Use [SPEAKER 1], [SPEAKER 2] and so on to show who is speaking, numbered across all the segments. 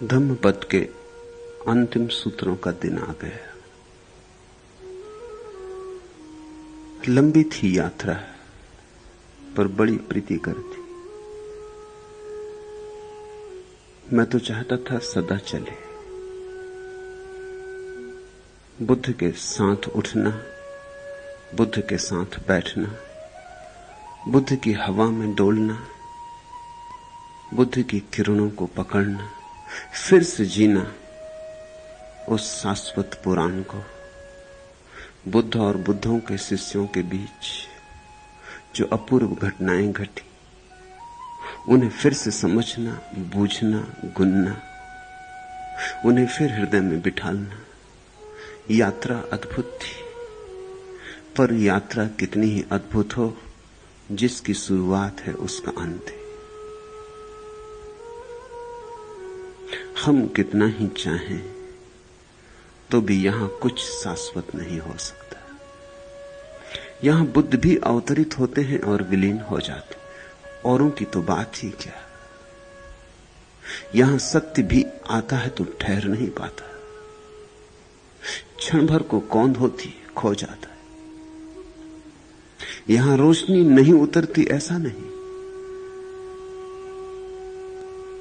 [SPEAKER 1] धम्मपद के अंतिम सूत्रों का दिन आ गया। लंबी थी यात्रा, पर बड़ी प्रीतिकर थी। मैं तो चाहता था सदा चले। बुद्ध के साथ उठना, बुद्ध के साथ बैठना, बुद्ध की हवा में डोलना, बुद्ध की किरणों को पकड़ना, फिर से जीना उस शाश्वत पुराण को। बुद्ध और बुद्धों के शिष्यों के बीच जो अपूर्व घटनाएं घटी, उन्हें फिर से समझना, बूझना, गुनना, उन्हें फिर हृदय में बिठालना। यात्रा अद्भुत थी, पर यात्रा कितनी ही अद्भुत हो, जिसकी शुरुआत है उसका अंत है। हम कितना ही चाहें तो भी यहां कुछ शाश्वत नहीं हो सकता। यहां बुद्ध भी अवतरित होते हैं और विलीन हो जाते, औरों की तो बात ही क्या। यहां सत्य भी आता है तो ठहर नहीं पाता। क्षण भर को कौंध होती, खो जाता है। यहां रोशनी नहीं उतरती, ऐसा नहीं,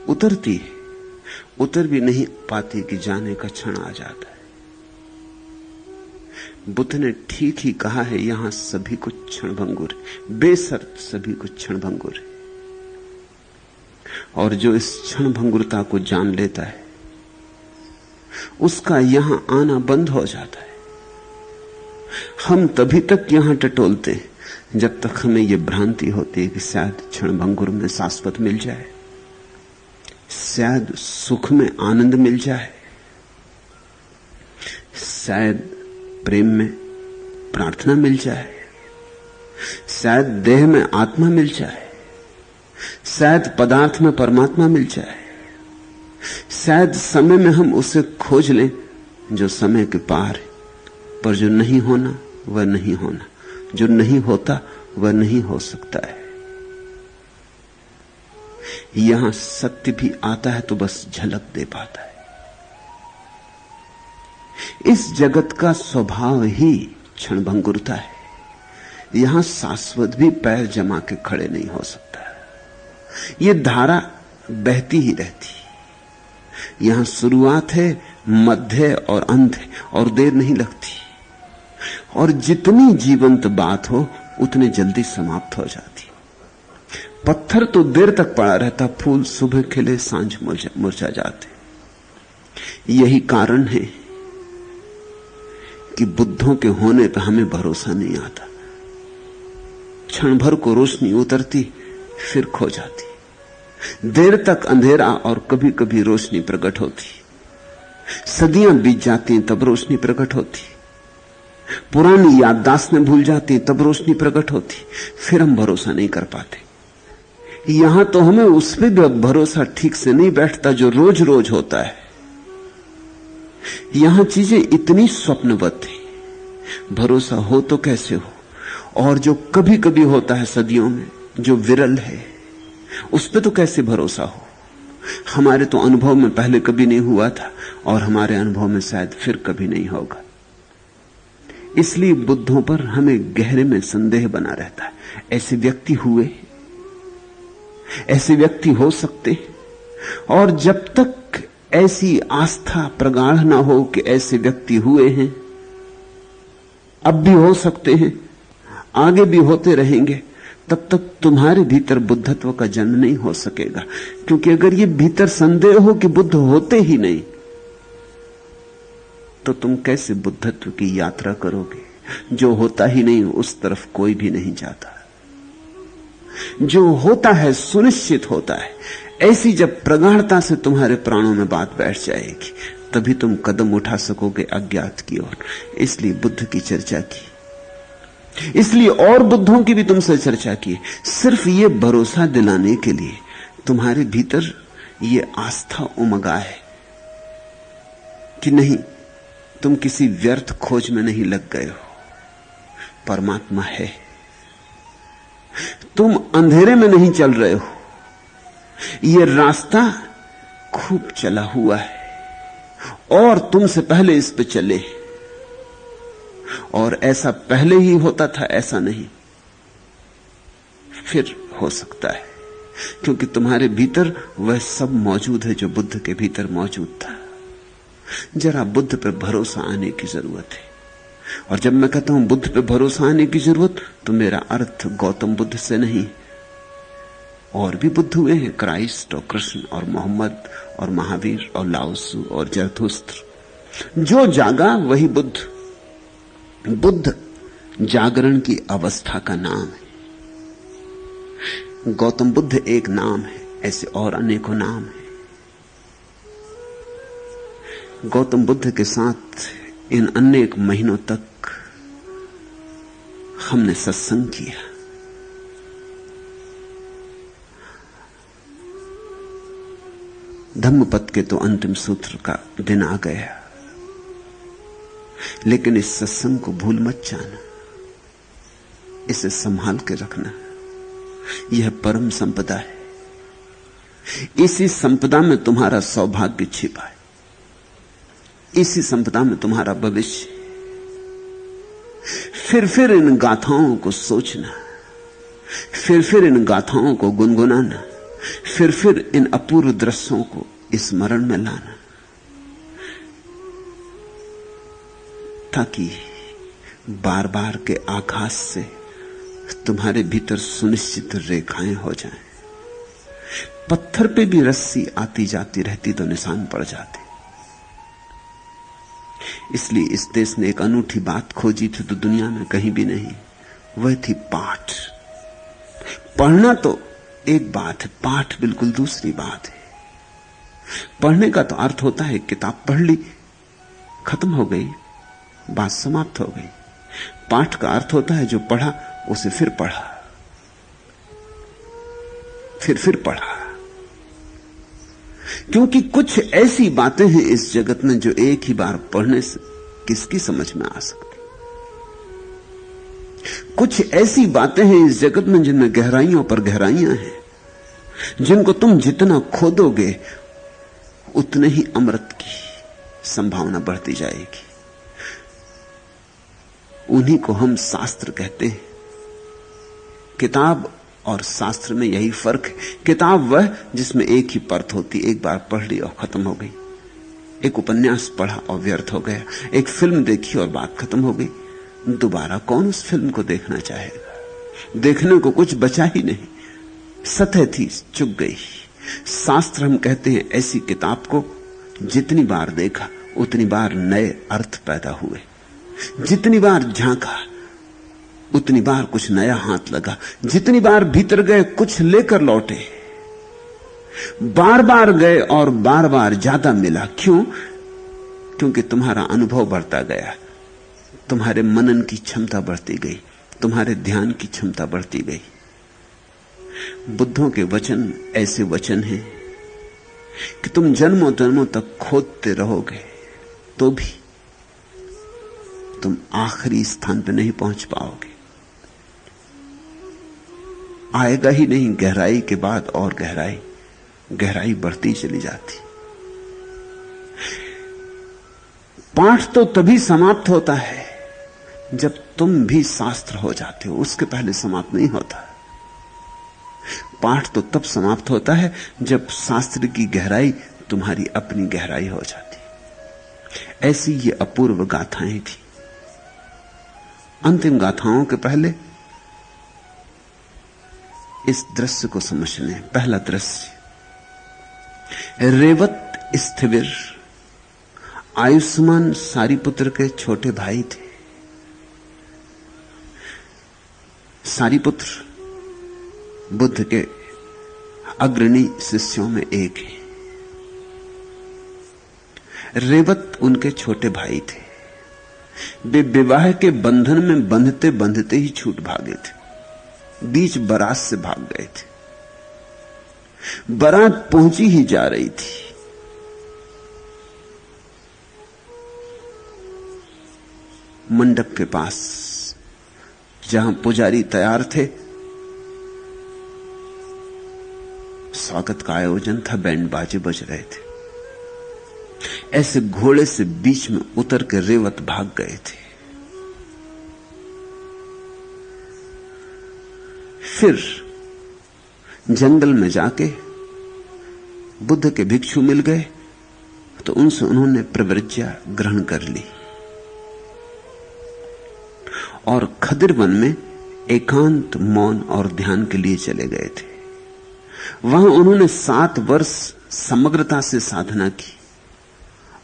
[SPEAKER 1] उतरती है, उतर भी नहीं पाती कि जाने का क्षण आ जाता है। बुद्ध ने ठीक ही कहा है, यहां सभी कुछ क्षणभंगुर है, बेशर्त सभी कुछ क्षणभंगुर है। और जो इस क्षणभंगुरता को जान लेता है, उसका यहां आना बंद हो जाता है। हम तभी तक यहां टटोलते हैं जब तक हमें यह भ्रांति होती है कि शायद क्षणभंगुर में शाश्वत मिल जाए, शायद सुख में आनंद मिल जाए, शायद प्रेम में प्रार्थना मिल जाए, शायद देह में आत्मा मिल जाए, शायद पदार्थ में परमात्मा मिल जाए, शायद समय में हम उसे खोज लें जो समय के पार है। पर जो नहीं होना वह नहीं होना, जो नहीं होता वह नहीं हो सकता है। यहां सत्य भी आता है तो बस झलक दे पाता है। इस जगत का स्वभाव ही क्षणभंगुरता है। यहां शाश्वत भी पैर जमा के खड़े नहीं हो सकता। यह धारा बहती ही रहती। यहां शुरुआत है, मध्य और अंत है, और देर नहीं लगती। और जितनी जीवंत बात हो उतनी जल्दी समाप्त हो जाती। पत्थर तो देर तक पड़ा रहता, फूल सुबह खिले सांझ मुरझा जाते। यही कारण है कि बुद्धों के होने पर हमें भरोसा नहीं आता। क्षण भर को रोशनी उतरती, फिर खो जाती। देर तक अंधेरा और कभी कभी रोशनी प्रकट होती। सदियां बीत जाती, तब रोशनी प्रकट होती। पुरानी याददाश्तें भूल जाती, तब रोशनी प्रकट होती। फिर हम भरोसा नहीं कर पाते। यहां तो हमें उस पर भी भरोसा ठीक से नहीं बैठता जो रोज रोज होता है। यहां चीजें इतनी स्वप्नवत है, भरोसा हो तो कैसे हो। और जो कभी कभी होता है सदियों में, जो विरल है, उस पर तो कैसे भरोसा हो। हमारे तो अनुभव में पहले कभी नहीं हुआ था, और हमारे अनुभव में शायद फिर कभी नहीं होगा। इसलिए बुद्धों पर हमें गहरे में संदेह बना रहता है। ऐसे व्यक्ति हुए, ऐसे व्यक्ति हो सकते, और जब तक ऐसी आस्था प्रगाढ़ ना हो कि ऐसे व्यक्ति हुए हैं, अब भी हो सकते हैं, आगे भी होते रहेंगे, तब तक तुम्हारे भीतर बुद्धत्व का जन्म नहीं हो सकेगा। क्योंकि अगर ये भीतर संदेह हो कि बुद्ध होते ही नहीं, तो तुम कैसे बुद्धत्व की यात्रा करोगे। जो होता ही नहीं उस तरफ कोई भी नहीं जाता। जो होता है सुनिश्चित होता है। ऐसी जब प्रगाढ़ता से तुम्हारे प्राणों में बात बैठ जाएगी, तभी तुम कदम उठा सकोगे अज्ञात की ओर। इसलिए बुद्ध की चर्चा की, इसलिए और बुद्धों की भी तुमसे चर्चा की, सिर्फ ये भरोसा दिलाने के लिए तुम्हारे भीतर ये आस्था उमगा है कि नहीं, तुम किसी व्यर्थ खोज में नहीं लग गए हो, परमात्मा है। तुम अंधेरे में नहीं चल रहे हो। यह रास्ता खूब चला हुआ है और तुमसे पहले इस पे चले, और ऐसा पहले ही होता था ऐसा नहीं, फिर हो सकता है, क्योंकि तुम्हारे भीतर वह सब मौजूद है जो बुद्ध के भीतर मौजूद था। जरा बुद्ध पर भरोसा आने की जरूरत है। और जब मैं कहता हूं बुद्ध पर भरोसा आने की जरूरत, तो मेरा अर्थ गौतम बुद्ध से नहीं, और भी बुद्ध हुए हैं, क्राइस्ट और कृष्ण और मोहम्मद और महावीर और लाओसू और जरथुस्त्र। जो जागा वही बुद्ध। बुद्ध जागरण की अवस्था का नाम है। गौतम बुद्ध एक नाम है, ऐसे और अनेकों नाम हैं। गौतम बुद्ध के साथ इन अनेक महीनों तक हमने सत्संग किया। धम्मपद के तो अंतिम सूत्र का दिन आ गया, लेकिन इस सत्संग को भूल मत जाना, इसे संभाल के रखना। यह परम संपदा है। इसी संपदा में तुम्हारा सौभाग्य छिपा है, इसी संपदा में तुम्हारा भविष्य। फिर इन गाथाओं को सोचना, फिर इन गाथाओं को गुनगुनाना, फिर इन अपूर्व दृश्यों को स्मरण में लाना, ताकि बार बार के आकाश से तुम्हारे भीतर सुनिश्चित रेखाएं हो जाएं। पत्थर पे भी रस्सी आती जाती रहती तो निशान पड़ जाते। इसलिए इस देश ने एक अनूठी बात खोजी थी तो दुनिया में कहीं भी नहीं, वह थी पाठ। पढ़ना तो एक बात है, पाठ बिल्कुल दूसरी बात है। पढ़ने का तो अर्थ होता है किताब पढ़ ली, खत्म हो गई, बात समाप्त हो गई। पाठ का अर्थ होता है जो पढ़ा उसे फिर पढ़ा, फिर पढ़ा। क्योंकि कुछ ऐसी बातें हैं इस जगत में जो एक ही बार पढ़ने से किसकी समझ में आ सकती। कुछ ऐसी बातें हैं इस जगत में जिनमें गहराइयों पर गहराइयां हैं, जिनको तुम जितना खोदोगे उतने ही अमृत की संभावना बढ़ती जाएगी। उन्हीं को हम शास्त्र कहते हैं। किताब और शास्त्र में यही फर्क है। किताब वह जिसमें एक ही परत होती, एक बार पढ़ ली और खत्म हो गई। एक उपन्यास पढ़ा और व्यर्थ हो गया। एक फिल्म देखी और बात खत्म हो गई। दोबारा कौन उस फिल्म को देखना चाहेगा? देखने को कुछ बचा ही नहीं, सतह थी, चुक गई। शास्त्र हम कहते हैं ऐसी किताब को जितनी बार देखा उतनी बार नए अर्थ पैदा हुए, जितनी बार झांका उतनी बार कुछ नया हाथ लगा, जितनी बार भीतर गए कुछ लेकर लौटे, बार बार गए और बार बार ज्यादा मिला। क्यों? क्योंकि तुम्हारा अनुभव बढ़ता गया, तुम्हारे मनन की क्षमता बढ़ती गई, तुम्हारे ध्यान की क्षमता बढ़ती गई। बुद्धों के वचन ऐसे वचन हैं कि तुम जन्मों जन्मों तक खोदते रहोगे तो भी तुम आखिरी स्थान पर नहीं पहुंच पाओगे। आएगा ही नहीं, गहराई के बाद और गहराई, गहराई बढ़ती चली जाती। पाठ तो तभी समाप्त होता है जब तुम भी शास्त्र हो जाते हो, उसके पहले समाप्त नहीं होता। पाठ तो तब समाप्त होता है जब शास्त्र की गहराई तुम्हारी अपनी गहराई हो जाती। ऐसी ये अपूर्व गाथाएं थी। अंतिम गाथाओं के पहले इस दृश्य को समझ लें। पहला दृश्य, रेवत स्थिविर आयुष्मान सारीपुत्र के छोटे भाई थे। सारीपुत्र बुद्ध के अग्रणी शिष्यों में एक है। रेवत उनके छोटे भाई थे। वे विवाह के बंधन में बंधते बंधते ही छूट भागे थे, बीच बारात से भाग गए थे। बारात पहुंची ही जा रही थी, मंडप के पास जहां पुजारी तैयार थे, स्वागत का आयोजन था, बैंड बाजे बज रहे थे। ऐसे घोड़े से बीच में उतर के रेवत भाग गए थे। फिर जंगल में जाके बुद्ध के भिक्षु मिल गए तो उनसे उन्होंने प्रवृत्तियां ग्रहण कर ली और खदिर वन में एकांत मौन और ध्यान के लिए चले गए थे। वहां उन्होंने 7 वर्ष समग्रता से साधना की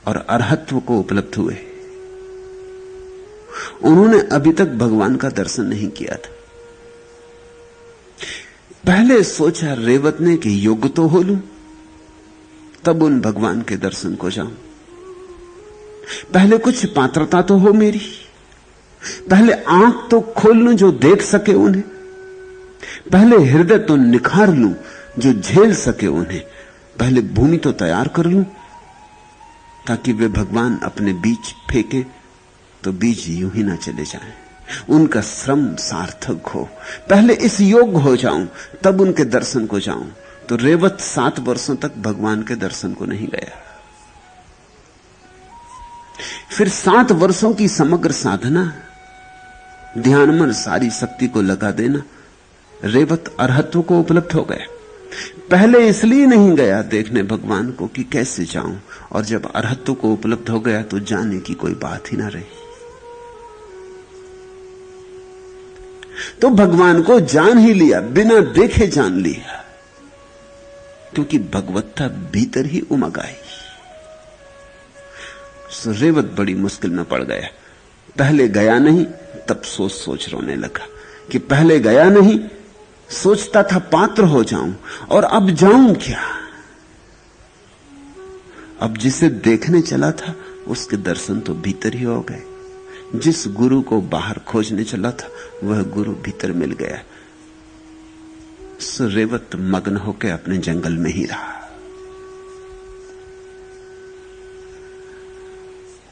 [SPEAKER 1] और अरहत्व को उपलब्ध हुए। उन्होंने अभी तक भगवान का दर्शन नहीं किया था। पहले सोचा रेवत ने कि योग्य तो हो लूं, तब उन भगवान के दर्शन को जाऊं। पहले कुछ पात्रता तो हो मेरी, पहले आंख तो खोल लूं जो देख सके उन्हें, पहले हृदय तो निखार लूं जो झेल सके उन्हें, पहले भूमि तो तैयार कर लूं ताकि वे भगवान अपने बीज फेंके तो बीज यूं ही ना चले जाएं, उनका श्रम सार्थक हो। पहले इस योग्य हो जाऊं तब उनके दर्शन को जाऊं। तो रेवत 7 वर्षों तक भगवान के दर्शन को नहीं गया। फिर 7 वर्षों की समग्र साधना, ध्यान मन सारी शक्ति को लगा देना, रेवत अरहत्व को उपलब्ध हो गया। पहले इसलिए नहीं गया देखने भगवान को कि कैसे जाऊं, और जब अरहत्व को उपलब्ध हो गया तो जाने की कोई बात ही ना रही। तो भगवान को जान ही लिया, बिना देखे जान लिया, क्योंकि भगवत्ता भीतर ही उमग आई। सो रेवत बड़ी मुश्किल में पड़ गया। पहले गया नहीं, तब सोच सोच रोने लगा कि पहले गया नहीं, सोचता था पात्र हो जाऊं, और अब जाऊं क्या। अब जिसे देखने चला था उसके दर्शन तो भीतर ही हो गए। जिस गुरु को बाहर खोजने चला था वह गुरु भीतर मिल गया। सो रेवत मग्न होकर अपने जंगल में ही रहा।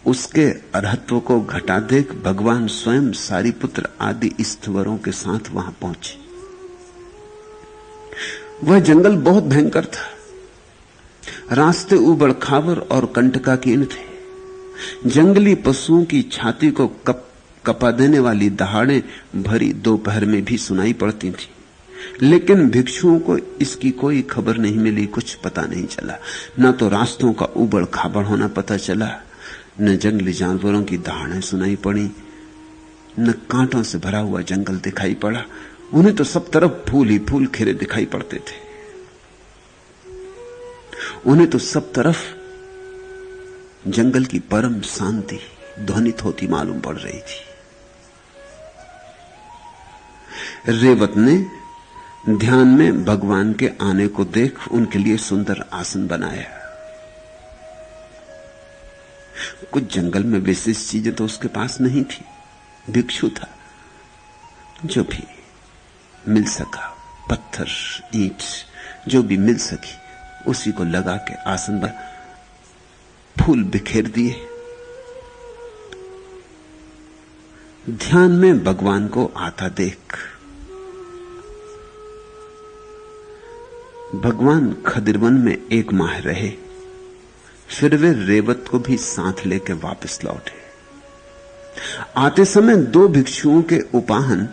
[SPEAKER 1] उसके अरहत्व को घटा देख भगवान स्वयं सारीपुत्र आदि स्थवरों के साथ वहां पहुंचे। वह जंगल बहुत भयंकर था। रास्ते उबड़ खाबड़ और कंटकाकीर्ण थे। जंगली पशुओं की छाती को कपा देने वाली दहाड़ें भरी दोपहर में भी सुनाई पड़ती थी, लेकिन भिक्षुओं को इसकी कोई खबर नहीं मिली, कुछ पता नहीं चला। न तो रास्तों का उबड़ खाबड़ होना पता चला, न जंगली जानवरों की दहाड़ें सुनाई पड़ी, न कांटों से भरा हुआ जंगल दिखाई पड़ा। उन्हें तो सब तरफ फूल ही फूल खिले दिखाई पड़ते थे। उन्हें तो सब तरफ जंगल की परम शांति ध्वनित होती मालूम पड़ रही थी। रेवत ने ध्यान में भगवान के आने को देख उनके लिए सुंदर आसन बनाया। कुछ जंगल में विशेष चीजें तो उसके पास नहीं थी। भिक्षु था, जो भी मिल सका, पत्थर ईंट जो भी मिल सकी उसी को लगा के आसन बना, फूल बिखेर दिए। ध्यान में भगवान को आता देख भगवान खदिरवन में 1 माह रहे। फिर वे रेवत को भी साथ लेकर वापस लौटे। आते समय 2 भिक्षुओं के उपाहन,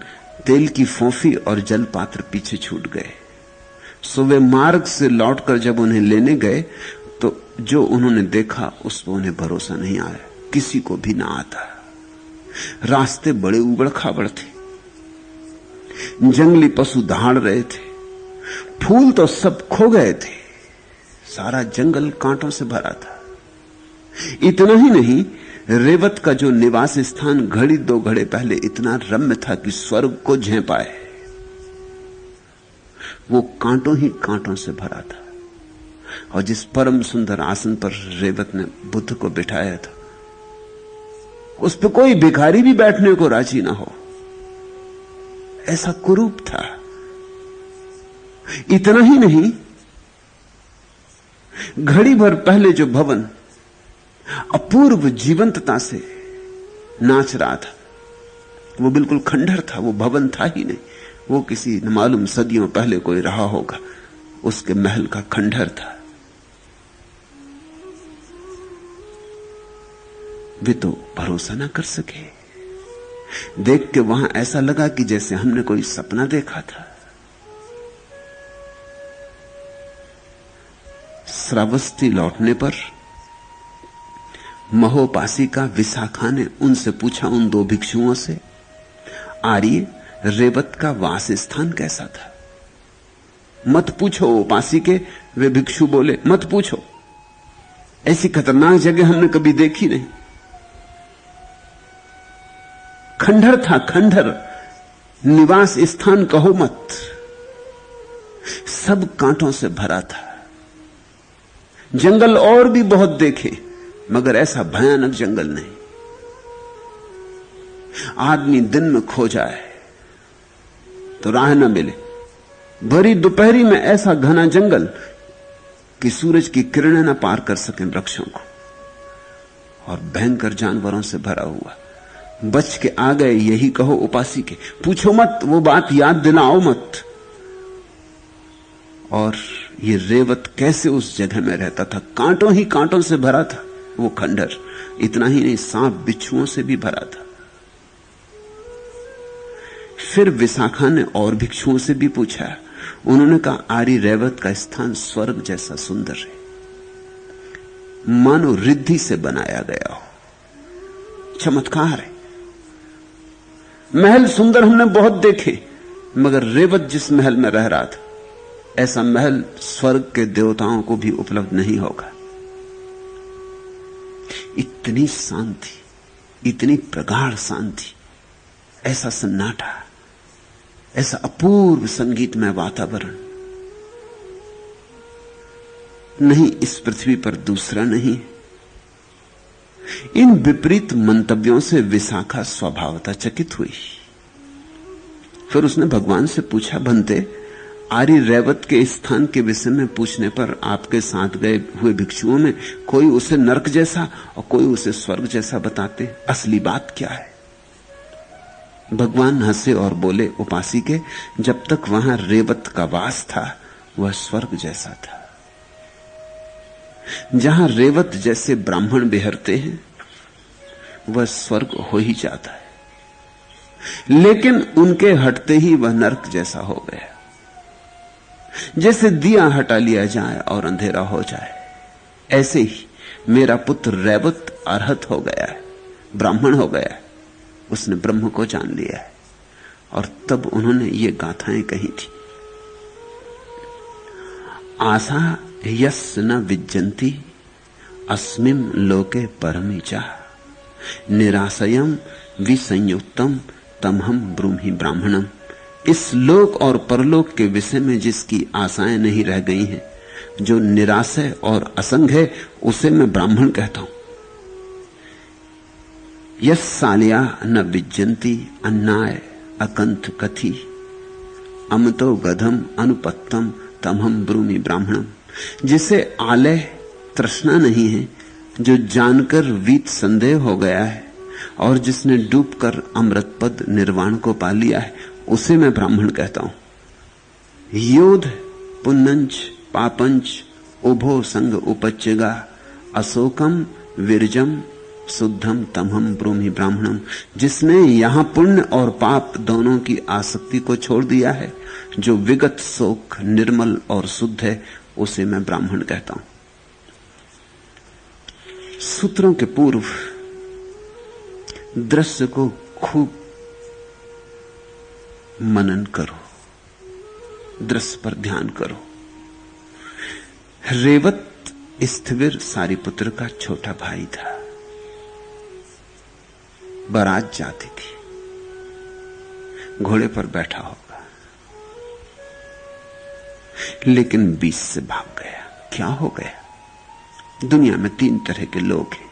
[SPEAKER 1] तेल की फोफी और जल पात्र पीछे छूट गए। सो वे मार्ग से लौटकर जब उन्हें लेने गए तो जो उन्होंने देखा उस पर उन्हें भरोसा नहीं आया, किसी को भी ना आता। रास्ते बड़े उबड़ खाबड़ थे, जंगली पशु दहाड़ रहे थे, फूल तो सब खो गए थे, सारा जंगल कांटों से भरा था। इतना ही नहीं, रेवत का जो निवास स्थान घड़ी 2 घड़े पहले इतना रम्य था कि स्वर्ग को झें पाए, वो कांटों ही कांटों से भरा था। और जिस परम सुंदर आसन पर रेवत ने बुद्ध को बिठाया था उस पर कोई भिखारी भी बैठने को राजी ना हो, ऐसा कुरूप था। इतना ही नहीं, घड़ी भर पहले जो भवन अपूर्व जीवंतता से नाच रहा था वो बिल्कुल खंडहर था, वो भवन था ही नहीं। वो किसी न मालूम सदियों पहले कोई रहा होगा, उसके महल का खंडहर था। वे तो भरोसा ना कर सके। देख के वहां ऐसा लगा कि जैसे हमने कोई सपना देखा था। श्रावस्ती लौटने पर महोपासी का विशाखा ने उनसे पूछा, उन दो भिक्षुओं से, आर्य रेवत का वास स्थान कैसा था? मत पूछो उपासी के, वे भिक्षु बोले, मत पूछो, ऐसी खतरनाक जगह हमने कभी देखी नहीं। खंडहर था, खंडहर, निवास स्थान कहो मत। सब कांटों से भरा था। जंगल और भी बहुत देखे, मगर ऐसा भयानक जंगल नहीं। आदमी दिन में खो जाए तो राह न मिले। भरी दोपहरी में ऐसा घना जंगल कि सूरज की किरणें न पार कर सकें वृक्षों को, और भयंकर जानवरों से भरा हुआ। बच के आ गए, यही कहो उपासी के। पूछो मत, वो बात याद दिलाओ मत। और ये रेवत कैसे उस जगह में रहता था? कांटों ही कांटों से भरा था वो खंडहर। इतना ही नहीं, सांप बिच्छुओं से भी भरा था। फिर विशाखा ने और भिक्षुओं से भी पूछा। उन्होंने कहा, आर्य रेवत का स्थान स्वर्ग जैसा सुंदर है, मानो रिद्धि से बनाया गया हो। चमत्कार है। महल सुंदर हमने बहुत देखे, मगर रेवत जिस महल में रह रहा था, ऐसा महल स्वर्ग के देवताओं को भी उपलब्ध नहीं होगा। इतनी शांति, इतनी प्रगाढ़ शांति, ऐसा सन्नाटा, ऐसा अपूर्व संगीतमय वातावरण नहीं, इस पृथ्वी पर दूसरा नहीं। इन विपरीत मंतव्यों से विशाखा स्वभावतः चकित हुई। फिर उसने भगवान से पूछा, बनते आर्य रेवत के स्थान के विषय में पूछने पर आपके साथ गए हुए भिक्षुओं में कोई उसे नरक जैसा और कोई उसे स्वर्ग जैसा बताते, असली बात क्या है? भगवान हंसे और बोले, उपासी के, जब तक वहां रेवत का वास था वह स्वर्ग जैसा था। जहां रेवत जैसे ब्राह्मण बिहरते हैं वह स्वर्ग हो ही जाता है, लेकिन उनके हटते ही वह नरक जैसा हो गया। जैसे दिया हटा लिया जाए और अंधेरा हो जाए, ऐसे ही मेरा पुत्र रेवत अरहत हो गया है, ब्राह्मण हो गया है। उसने ब्रह्म को जान लिया है। और तब उन्होंने ये गाथाएं कही थी, आशा यस न विज्जन्ति अस्मिन् लोके परमीचा निराशयम विसंयुक्तम तमहम ब्रूहि ब्राह्मणम। इस लोक और परलोक के विषय में जिसकी आशाएं नहीं रह गई हैं, जो निराशय और असंग है, उसे मैं ब्राह्मण कहता हूं। यस सालिया न विज्जन्ति अन्नाय अकंथ कथि अमतो गधम अनुपत्तम तमहम ब्रूमि ब्राह्मणम। जिसे आलय तृष्णा नहीं है, जो जानकर वीत संदेह हो गया है, और जिसने डूबकर अमृत पद निर्वाण को पा लिया है, उसे मैं ब्राह्मण कहता हूं। योध पुन्नंच पापंच उभो संग उपच्चेगा अशोकम विरजम शुद्धम तमहम ब्रूमि ब्राह्मणम। जिसने यहां पुण्य और पाप दोनों की आसक्ति को छोड़ दिया है, जो विगत शोक निर्मल और शुद्ध है, उसे मैं ब्राह्मण कहता हूं। सूत्रों के पूर्व दृश्य को खूब मनन करो, दृश्य पर ध्यान करो। रेवत स्थिविर सारिपुत्र का छोटा भाई था। बारात जाती थी, घोड़े पर बैठा होगा, लेकिन बीच से भाग गया। क्या हो गया? दुनिया में तीन तरह के लोग हैं।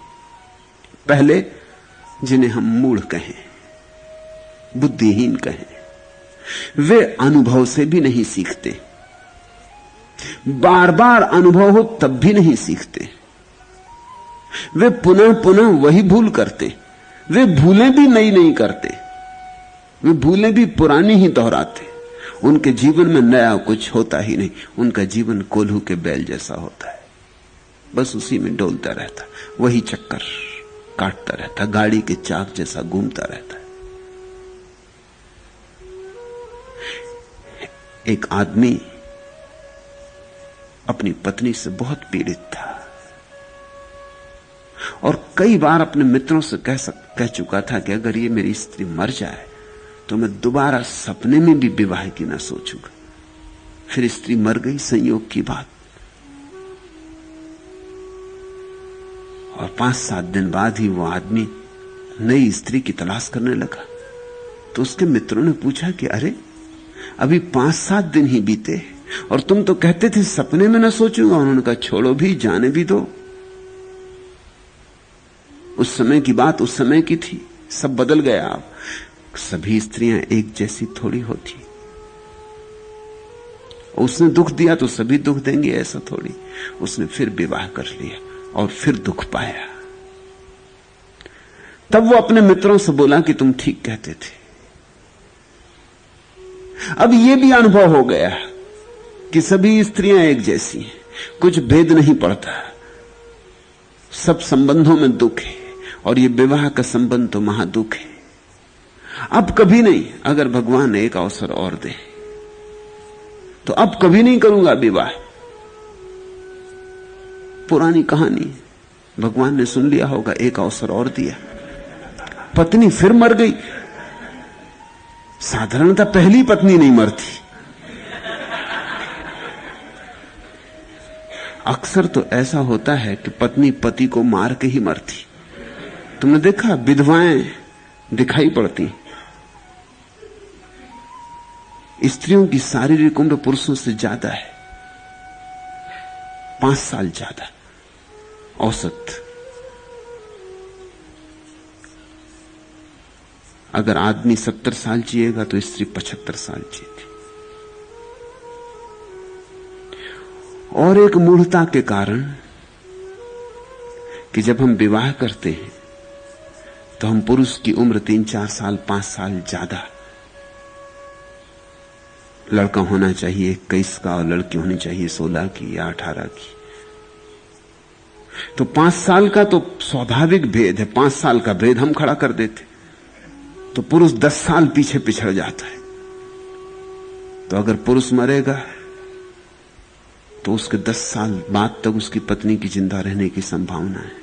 [SPEAKER 1] पहले, जिन्हें हम मूढ़ कहें, बुद्धिहीन कहें, वे अनुभव से भी नहीं सीखते, बार बार अनुभव हो तब भी नहीं सीखते। वे पुनः पुनः वही भूल करते। वे भूलें भी नई नहीं करते, वे भूलें भी पुरानी ही दोहराते। उनके जीवन में नया कुछ होता ही नहीं। उनका जीवन कोल्हू के बैल जैसा होता है, बस उसी में डोलता रहता, वही चक्कर काटता रहता, गाड़ी के चाक जैसा घूमता रहता है। एक आदमी अपनी पत्नी से बहुत पीड़ित था और कई बार अपने मित्रों से कह चुका था कि अगर ये मेरी स्त्री मर जाए तो मैं दोबारा सपने में भी विवाह की ना सोचूंगा। फिर स्त्री मर गई, संयोग की बात, और 5-7 दिन बाद ही वो आदमी नई स्त्री की तलाश करने लगा। तो उसके मित्रों ने पूछा कि अरे अभी 5-7 दिन ही बीते और तुम तो कहते थे सपने में ना सोचूंगा। उन्होंने कहा छोड़ो भी, जाने भी दो। उस समय की बात उस समय की थी, सब बदल गया। अब सभी स्त्रियां एक जैसी थोड़ी होती। उसने दुख दिया तो सभी दुख देंगे, ऐसा थोड़ी। उसने फिर विवाह कर लिया और फिर दुख पाया। तब वो अपने मित्रों से बोला कि तुम ठीक कहते थे। अब यह भी अनुभव हो गया कि सभी स्त्रियां एक जैसी हैं, कुछ भेद नहीं पड़ता, सब संबंधों में दुख है और ये विवाह का संबंध तो महादुख है। अब कभी नहीं, अगर भगवान एक अवसर और दे तो अब कभी नहीं करूंगा विवाह। पुरानी कहानी, भगवान ने सुन लिया होगा, एक अवसर और दिया, पत्नी फिर मर गई। साधारणतः पहली पत्नी नहीं मरती, अक्सर तो ऐसा होता है कि पत्नी पति को मार के ही मरती। तुमने देखा, विधवाएं दिखाई पड़ती। स्त्रियों की शारीरिक उम्र पुरुषों से ज्यादा है, 5 साल ज्यादा औसत। अगर आदमी 70 साल जिएगा तो स्त्री 75 साल जीती। और एक मूढ़ता के कारण कि जब हम विवाह करते हैं तो हम पुरुष की उम्र 3-4 साल 5 साल ज्यादा। लड़का होना चाहिए 21 का और लड़की होनी चाहिए 16 की या 18 की। तो 5 साल का तो स्वाभाविक भेद है, 5 साल का भेद हम खड़ा कर देते तो पुरुष 10 साल पीछे पिछड़ जाता है। तो अगर पुरुष मरेगा तो उसके 10 साल बाद तक उसकी पत्नी की जिंदा रहने की संभावना है।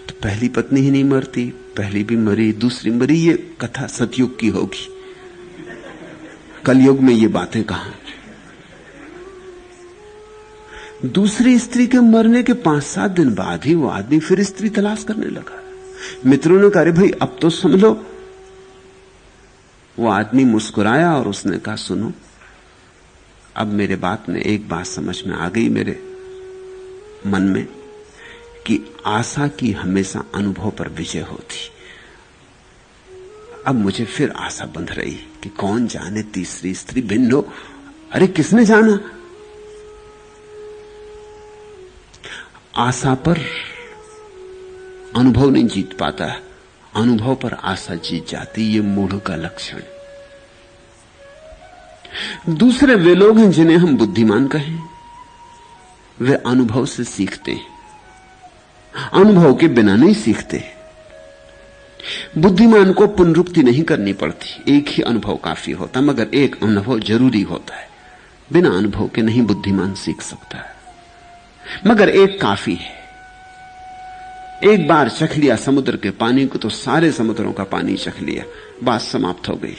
[SPEAKER 1] तो पहली पत्नी ही नहीं मरती, पहली भी मरी, दूसरी मरी। ये कथा सतयुग की होगी, कलयुग में ये बातें कहां। दूसरी स्त्री के मरने के 5-7 दिन बाद ही वो आदमी फिर स्त्री तलाश करने लगा। मित्रों ने कहा अरे भाई अब तो समझ लो। वो आदमी मुस्कुराया और उसने कहा सुनो, अब मेरे बात में एक बात समझ में आ गई मेरे मन में कि आशा की हमेशा अनुभव पर विजय होती। अब मुझे फिर आशा बंध रही कि कौन जाने तीसरी स्त्री भिन्न हो। अरे किसने जाना। आशा पर अनुभव नहीं जीत पाता, अनुभव पर आशा जीत जाती। ये मूढ़ का लक्षण। दूसरे वे लोग हैं जिन्हें हम बुद्धिमान कहें, वे अनुभव से सीखते हैं, अनुभव के बिना नहीं सीखते। बुद्धिमान को पुनरुक्ति नहीं करनी पड़ती, एक ही अनुभव काफी होता, मगर एक अनुभव जरूरी होता है। बिना अनुभव के नहीं बुद्धिमान सीख सकता है, मगर एक काफी है। एक बार चख लिया समुद्र के पानी को तो सारे समुद्रों का पानी चख लिया, बात समाप्त हो गई।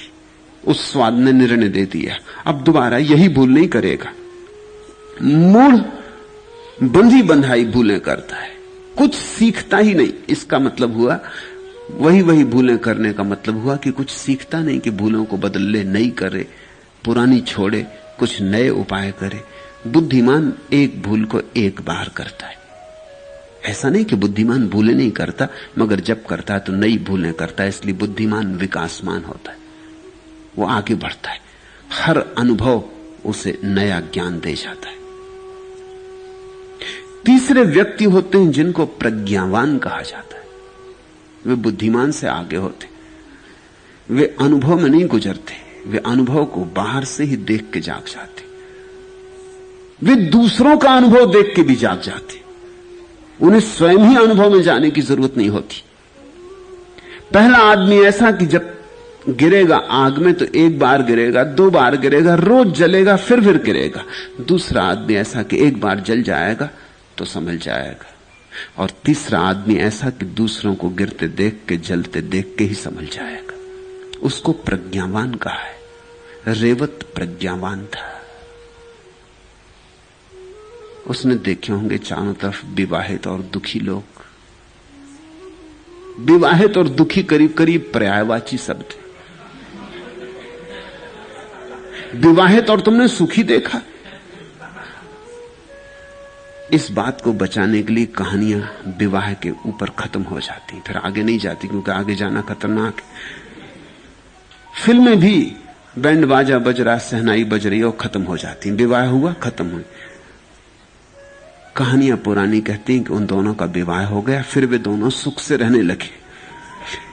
[SPEAKER 1] उस स्वाद ने निर्णय दे दिया, अब दोबारा यही भूल नहीं करेगा। मूढ़ बंधी बंधाई भूलें करता है, कुछ सीखता ही नहीं। इसका मतलब हुआ वही भूलें करने का मतलब हुआ कि कुछ सीखता नहीं, कि भूलों को बदल ले, नई करे, पुरानी छोड़े, कुछ नए उपाय करे। बुद्धिमान एक भूल को एक बार करता है। ऐसा नहीं कि बुद्धिमान भूलें नहीं करता, मगर जब करता है तो नई भूलें करता है। इसलिए बुद्धिमान विकासमान होता है, वो आगे बढ़ता है। हर अनुभव उसे नया ज्ञान दे जाता है। तीसरे व्यक्ति होते हैं जिनको प्रज्ञावान कहा जाता है। वे बुद्धिमान से आगे होते, वे अनुभव में नहीं गुजरते, वे अनुभव को बाहर से ही देख के जाग जाते, वे दूसरों का अनुभव देख के भी जाग जाते, उन्हें स्वयं ही अनुभव में जाने की जरूरत नहीं होती। पहला आदमी ऐसा कि जब गिरेगा आग में तो एक बार गिरेगा, 2 बार गिरेगा, रोज जलेगा, फिर गिरेगा। दूसरा आदमी ऐसा कि एक बार जल जाएगा तो समझ जाएगा, और तीसरा आदमी ऐसा कि दूसरों को गिरते देख के, जलते देख के ही समझ जाएगा। उसको प्रज्ञावान कहा है। रेवत प्रज्ञावान था। उसने देखे होंगे चारों तरफ विवाहित और दुखी लोग। विवाहित और दुखी करीब करीब पर्यायवाची शब्द है। विवाहित और तुमने सुखी देखा। इस बात को बचाने के लिए कहानियां विवाह के ऊपर खत्म हो जाती, फिर आगे नहीं जाती, क्योंकि आगे जाना खतरनाक है। फिल्में भी बैंड बाजा बज रहा, सहनाई बज रही और खत्म हो जाती, विवाह हुआ खत्म हुई। कहानियां पुरानी कहती हैं कि उन दोनों का विवाह हो गया, फिर वे दोनों सुख से रहने लगे,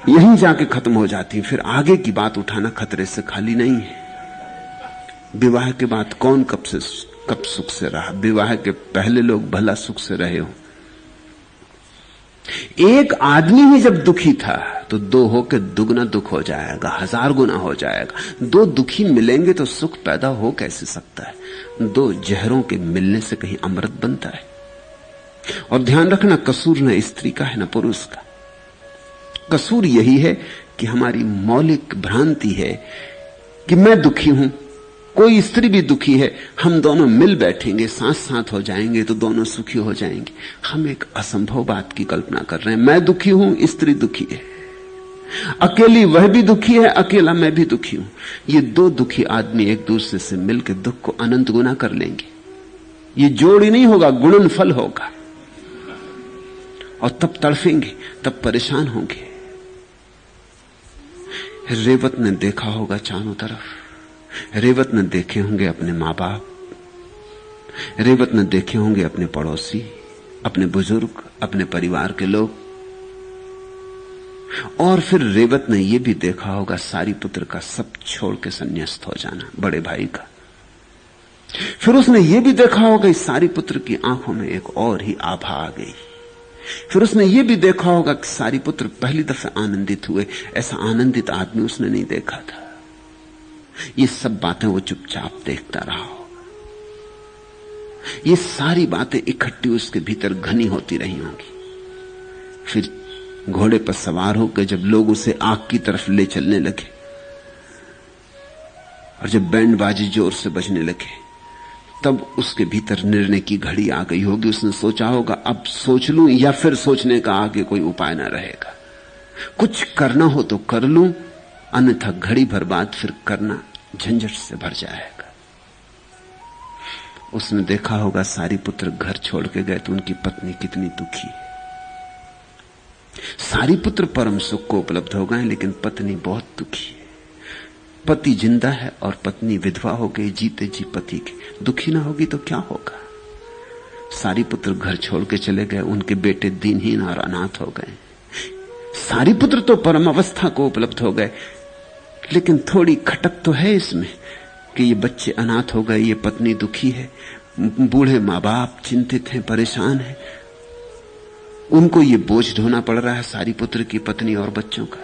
[SPEAKER 1] यहीं जाके खत्म हो जाती। फिर आगे की बात उठाना खतरे से खाली नहीं है। विवाह के बाद कौन कब सुख से रहा? विवाह के पहले लोग भला सुख से रहे हो। एक आदमी ही जब दुखी था तो 2 होकर दुगना दुख हो जाएगा, 1000 गुना हो जाएगा। 2 दुखी मिलेंगे तो सुख पैदा हो कैसे सकता है? 2 जहरों के मिलने से कहीं अमृत बनता है। और ध्यान रखना, कसूर न स्त्री का है न पुरुष का। कसूर यही है कि हमारी मौलिक भ्रांति है कि मैं दुखी हूं, कोई स्त्री भी दुखी है, हम दोनों मिल बैठेंगे, साथ साथ हो जाएंगे तो दोनों सुखी हो जाएंगे। हम एक असंभव बात की कल्पना कर रहे हैं। मैं दुखी हूं, स्त्री दुखी है, अकेली वह भी दुखी है, अकेला मैं भी दुखी हूं। ये 2 दुखी आदमी एक दूसरे से मिलकर दुख को अनंत गुना कर लेंगे। ये जोड़ ही नहीं होगा, गुणनफल होगा। और तब तड़फेंगे, तब परेशान होंगे। रेवत ने देखा होगा चारों तरफ, रेवत ने देखे होंगे अपने मां बाप, रेवत ने देखे होंगे अपने पड़ोसी, अपने बुजुर्ग, अपने परिवार के लोग। और फिर रेवत ने यह भी देखा होगा सारीपुत्र का सब छोड़ के संन्यास्त हो जाना, बड़े भाई का। फिर उसने यह भी देखा होगा इस सारीपुत्र की आंखों में एक और ही आभा आ गई। फिर उसने यह भी देखा होगा कि सारीपुत्र पहली दफे आनंदित हुए, ऐसा आनंदित आदमी उसने नहीं देखा था। ये सब बातें वो चुपचाप देखता रहा होगा। ये सारी बातें इकट्ठी उसके भीतर घनी होती रही होंगी। फिर घोड़े पर सवार होकर जब लोग उसे आग की तरफ ले चलने लगे और जब बैंड बाजी जोर से बजने लगे, तब उसके भीतर निर्णय की घड़ी आ गई होगी। उसने सोचा होगा अब सोच लूं या फिर सोचने का आगे कोई उपाय ना रहेगा। कुछ करना हो तो कर लूं, अन्यथा घड़ी भर बाद फिर करना झंझट से भर जाएगा। उसने देखा होगा सारीपुत्र घर छोड़ के गए तो उनकी पत्नी कितनी दुखी है। सारीपुत्र परम सुख को उपलब्ध हो गए, लेकिन पत्नी बहुत दुखी है। पति जिंदा है और पत्नी विधवा हो गई, जीते जी पति के। दुखी ना होगी तो क्या होगा? सारीपुत्र घर छोड़ के चले गए, उनके बेटे दीनहीन और अनाथ हो गए। सारीपुत्र तो परम अवस्था को उपलब्ध हो गए, लेकिन थोड़ी खटक तो है इसमें कि ये बच्चे अनाथ हो गए, ये पत्नी दुखी है, बूढ़े मां बाप चिंतित हैं, परेशान हैं, उनको ये बोझ ढोना पड़ रहा है सारीपुत्र की पत्नी और बच्चों का।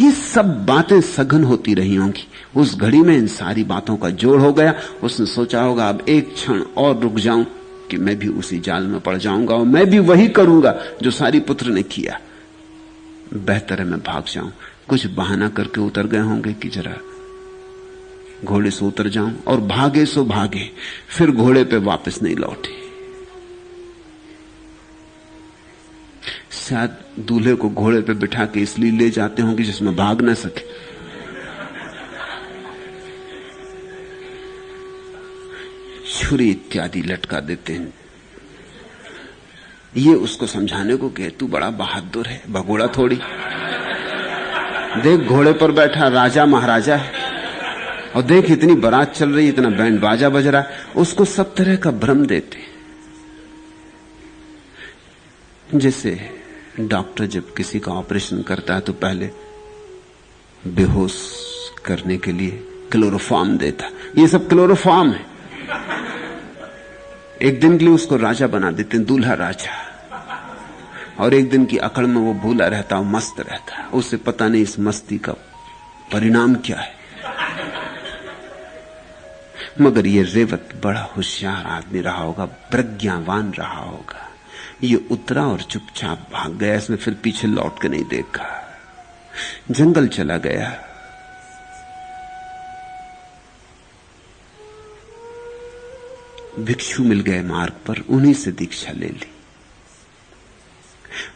[SPEAKER 1] ये सब बातें सघन होती रही होंगी। उस घड़ी में इन सारी बातों का जोड़ हो गया। उसने सोचा होगा अब एक क्षण और रुक जाऊं कि मैं भी उसी जाल में पड़ जाऊंगा और मैं भी वही करूंगा जो सारीपुत्र ने किया। बेहतर है मैं भाग जाऊं। कुछ बहाना करके उतर गए होंगे कि जरा घोड़े से उतर जाऊं, और भागे सो भागे, फिर घोड़े पे वापस नहीं लौटे। शायद दूल्हे को घोड़े पे बिठा के इसलिए ले जाते होंगे जिसमें भाग ना सके। छुरी इत्यादि लटका देते हैं, ये उसको समझाने को कि तू बड़ा बहादुर है, भगोड़ा थोड़ी। देख घोड़े पर बैठा राजा महाराजा है, और देख इतनी बारात चल रही, इतना बैंड बाजा बज रहा है। उसको सब तरह का भ्रम देते। जैसे डॉक्टर जब किसी का ऑपरेशन करता है तो पहले बेहोश करने के लिए क्लोरोफॉर्म देता। ये सब क्लोरोफॉर्म है। एक दिन के लिए उसको राजा बना देते हैं, दूल्हा राजा, और एक दिन की अकड़ में वो भूला रहता और मस्त रहता है। उसे पता नहीं इस मस्ती का परिणाम क्या है। मगर ये रेवत बड़ा होशियार आदमी रहा होगा, प्रज्ञावान रहा होगा। ये उतरा और चुपचाप भाग गया। इसने फिर पीछे लौट के नहीं देखा, जंगल चला गया। भिक्षु मिल गए मार्ग पर, उन्हीं से दीक्षा ले ली।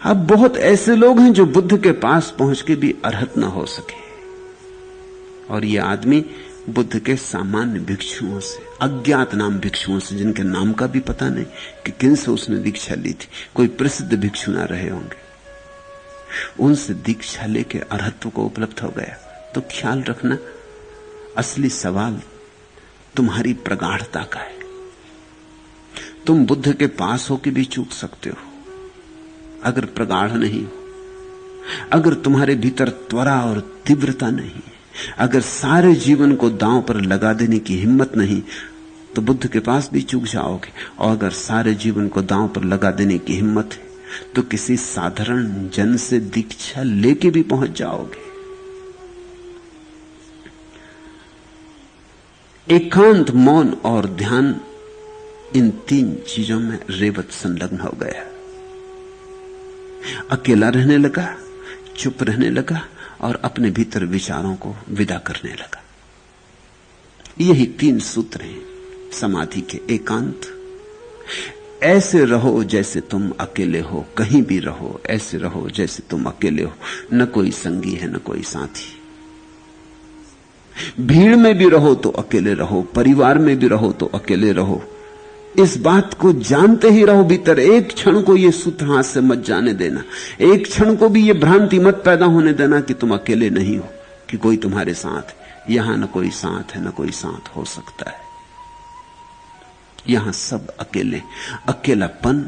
[SPEAKER 1] अब बहुत ऐसे लोग हैं जो बुद्ध के पास पहुंच के भी अर्हत न हो सके, और ये आदमी बुद्ध के सामान्य भिक्षुओं से, अज्ञात नाम भिक्षुओं से, जिनके नाम का भी पता नहीं कि किन से उसने दीक्षा ली थी, कोई प्रसिद्ध भिक्षु ना रहे होंगे, उनसे दीक्षा लेके अर्हत्व को उपलब्ध हो गया। तो ख्याल रखना, असली सवाल तुम्हारी प्रगाढ़ता का है। तुम बुद्ध के पास हो के भी चूक सकते हो अगर प्रगाढ़ नहीं हो, अगर तुम्हारे भीतर त्वरा और तीव्रता नहीं, अगर सारे जीवन को दांव पर लगा देने की हिम्मत नहीं, तो बुद्ध के पास भी चूक जाओगे। और अगर सारे जीवन को दांव पर लगा देने की हिम्मत है तो किसी साधारण जन से दीक्षा लेके भी पहुंच जाओगे। एकांत, मौन और ध्यान, इन तीन चीजों में रेवत संलग्न हो गया। अकेला रहने लगा, चुप रहने लगा और अपने भीतर विचारों को विदा करने लगा। यही तीन सूत्र हैं समाधि के। एकांत, ऐसे रहो जैसे तुम अकेले हो, कहीं भी रहो ऐसे रहो जैसे तुम अकेले हो, न कोई संगी है न कोई साथी। भीड़ में भी रहो तो अकेले रहो, परिवार में भी रहो तो अकेले रहो। इस बात को जानते ही रहो भीतर। एक क्षण को यह सूत्र हाथ से मत जाने देना, एक क्षण को भी यह भ्रांति मत पैदा होने देना कि तुम अकेले नहीं हो, कि कोई तुम्हारे साथ है। यहां न कोई साथ है न कोई साथ हो सकता है। यहां सब अकेले। अकेलापन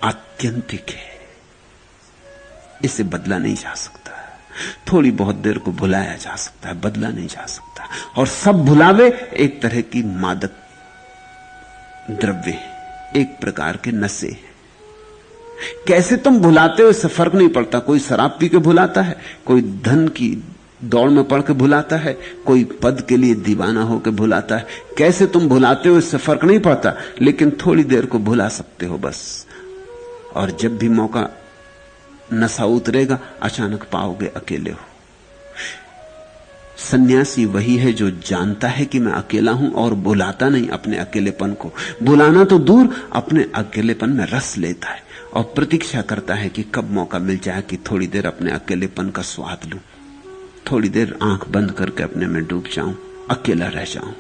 [SPEAKER 1] आत्यंतिक है, इसे बदला नहीं जा सकता। थोड़ी बहुत देर को भुलाया जा सकता है, बदला नहीं जा सकता। और सब भुलावे एक तरह की मादक द्रव्य, एक प्रकार के नशे। कैसे तुम भुलाते हो इससे फर्क नहीं पड़ता। कोई शराब पी के भुलाता है, कोई धन की दौड़ में पड़ के भुलाता है, कोई पद के लिए दीवाना होकर भुलाता है। कैसे तुम भुलाते हो इससे फर्क नहीं पड़ता, लेकिन थोड़ी देर को भुला सकते हो बस। और जब भी मौका नशा उतरेगा, अचानक पाओगे अकेले हो। सन्यासी वही है जो जानता है कि मैं अकेला हूं और बुलाता नहीं अपने अकेलेपन को। बुलाना तो दूर, अपने अकेलेपन में रस लेता है और प्रतीक्षा करता है कि कब मौका मिल जाए कि थोड़ी देर अपने अकेलेपन का स्वाद लूं, थोड़ी देर आंख बंद करके अपने में डूब जाऊं, अकेला रह जाऊं।